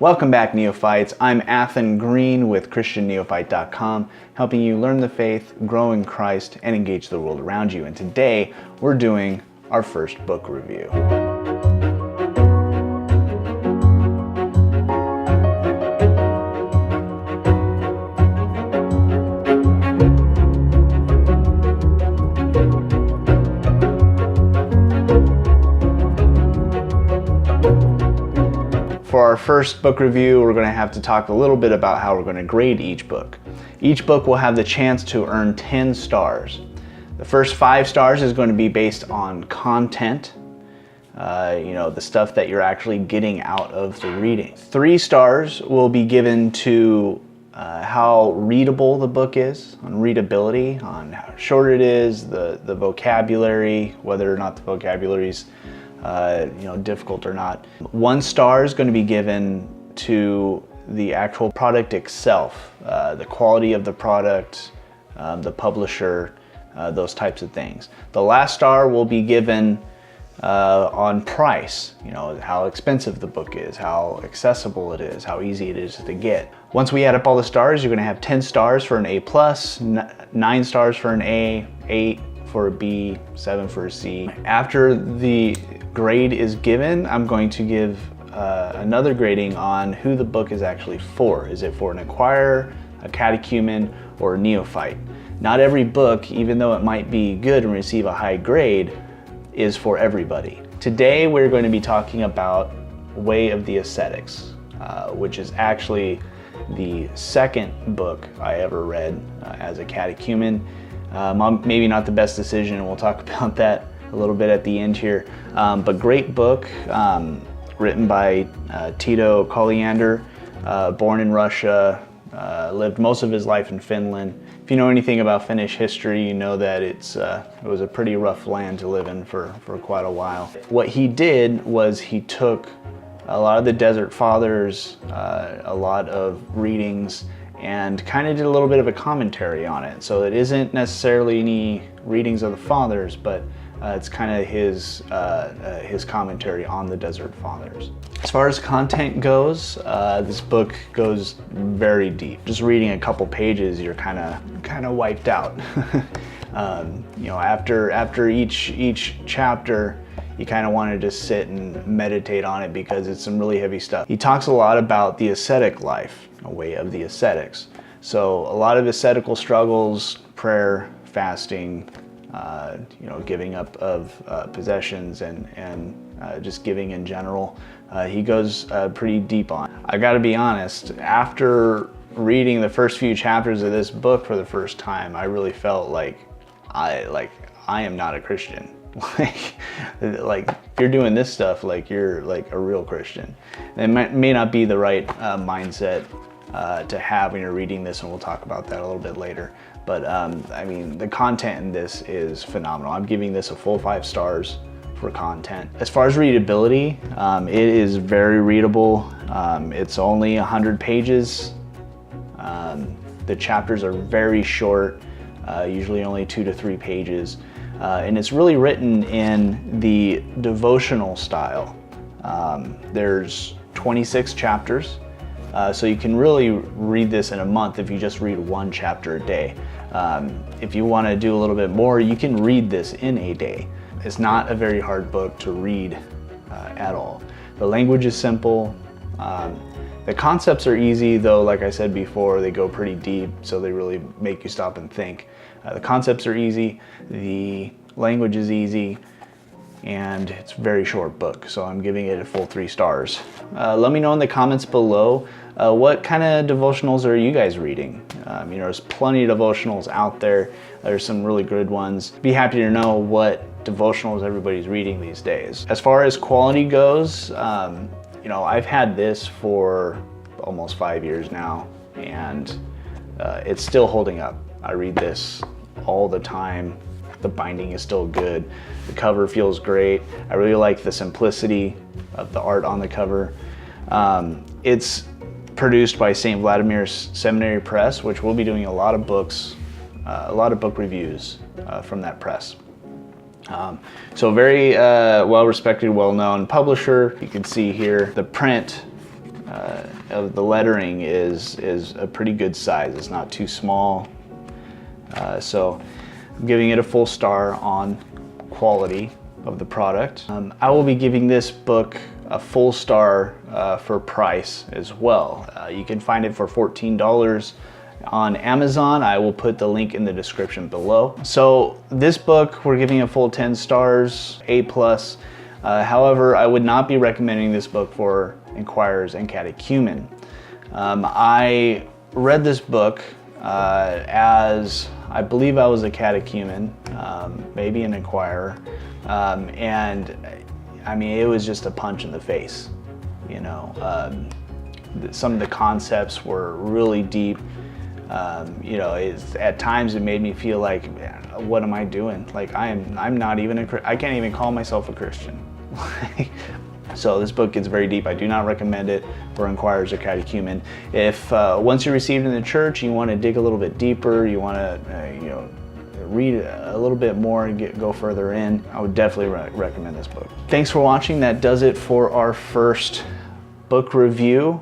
Welcome back, Neophytes. I'm Athen Green with ChristianNeophyte.com, helping you learn the faith, grow in Christ, and engage the world around you. And today, we're doing our first book review. For our first book review, we're going to have to talk a little bit about how we're going to grade each book. Each book will have the chance to earn 10 stars. The first 5 stars is going to be based on content, the stuff that you're actually getting out of the reading. 3 stars will be given to how readable the book is, on readability, on how short it is, the vocabulary, whether or not the vocabulary is difficult or not. 1 star is going to be given to the actual product itself, the quality of the product, the publisher, those types of things. The last star will be given on price, how expensive the book is, how accessible it is, how easy it is to get. Once we add up all the stars, you're going to have 10 stars for an A+, 9 stars for an A, 8 for a B, 7 for a C. After the grade is given, I'm going to give another grading on who the book is actually for. Is it for an acquirer, a catechumen, or a neophyte? Not every book, even though it might be good and receive a high grade, is for everybody. Today we're going to be talking about Way of the Ascetics, which is actually the second book I ever read as a catechumen. Maybe not the best decision, and we'll talk about that a little bit at the end here. But great book, written by Tito Colliander, born in Russia, lived most of his life in Finland. If you know anything about Finnish history, you know that it was a pretty rough land to live in for quite a while. What he did was he took a lot of the Desert Fathers, a lot of readings, and kind of did a little bit of a commentary on it. So it isn't necessarily any readings of the Fathers, but it's kind of his commentary on the Desert Fathers. As far as content goes, this book goes very deep. Just reading a couple pages, you're kind of wiped out. After each chapter, you kind of want to just sit and meditate on it because it's some really heavy stuff. He talks a lot about the ascetic life, a way of the ascetics. So a lot of ascetical struggles, prayer, fasting, giving up of possessions and just giving in general. He goes pretty deep on. I gotta be honest, after reading the first few chapters of this book for the first time, I really felt like I am not a Christian. Like if you're doing this stuff, like you're like a real Christian. And it may not be the right mindset to have when you're reading this, and we'll talk about that a little bit later. But the content in this is phenomenal. I'm giving this a full 5 stars for content. As far as readability, it is very readable. It's only 100 pages. The chapters are very short, usually only 2 to 3 pages. And it's really written in the devotional style. There's 26 chapters. So you can really read this in a month if you just read 1 chapter a day. If you want to do a little bit more, you can read this in a day. It's not a very hard book to read at all. The language is simple. The concepts are easy, though, like I said before, they go pretty deep, so they really make you stop and think. The concepts are easy, the language is easy, and it's a very short book, so I'm giving it a full 3 stars. Let me know in the comments below, what kind of devotionals are you guys reading? There's plenty of devotionals out there. There's some really good ones. Be happy to know what devotionals everybody's reading these days. As far as quality goes, I've had this for almost 5 years now, and it's still holding up. I read this all the time. The binding is still good. The cover feels great. I really like the simplicity of the art on the cover. It's produced by St. Vladimir's Seminary Press, which we'll be doing a lot of books, a lot of book reviews from that press. So very well-respected, well-known publisher. You can see here the print of the lettering is a pretty good size. It's not too small. So I'm giving it a full star on quality of the product. I will be giving this book a full star for price as well. You can find it for $14 on Amazon. I will put the link in the description below. So this book, we're giving a full 10 stars, A+. However, I would not be recommending this book for inquirers and catechumen. I read this book as I believe I was a catechumen, maybe an inquirer, and I mean, it was just a punch in the face. You know, some of the concepts were really deep. You know, at times it made me feel like, man, what am I doing? Like I'm not even I can't even call myself a Christian. So this book gets very deep. I do not recommend it for inquirers or catechumen. If once you're received in the church, you want to dig a little bit deeper, you want to you know, read a little bit more and go further in, I would definitely recommend this book. Thanks for watching. That does it for our first book review.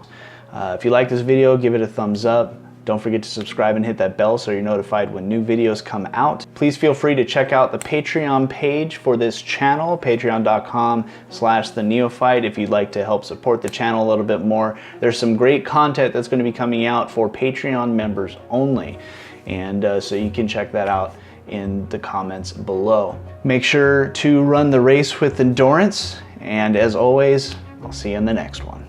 If you like this video, give it a thumbs up. Don't forget to subscribe and hit that bell so you're notified when new videos come out. Please feel free to check out the Patreon page for this channel, patreon.com/theneophyte, if you'd like to help support the channel a little bit more. There's some great content that's going to be coming out for Patreon members only, and so you can check that out in the comments below. Make sure to run the race with endurance, and as always, I'll see you in the next one.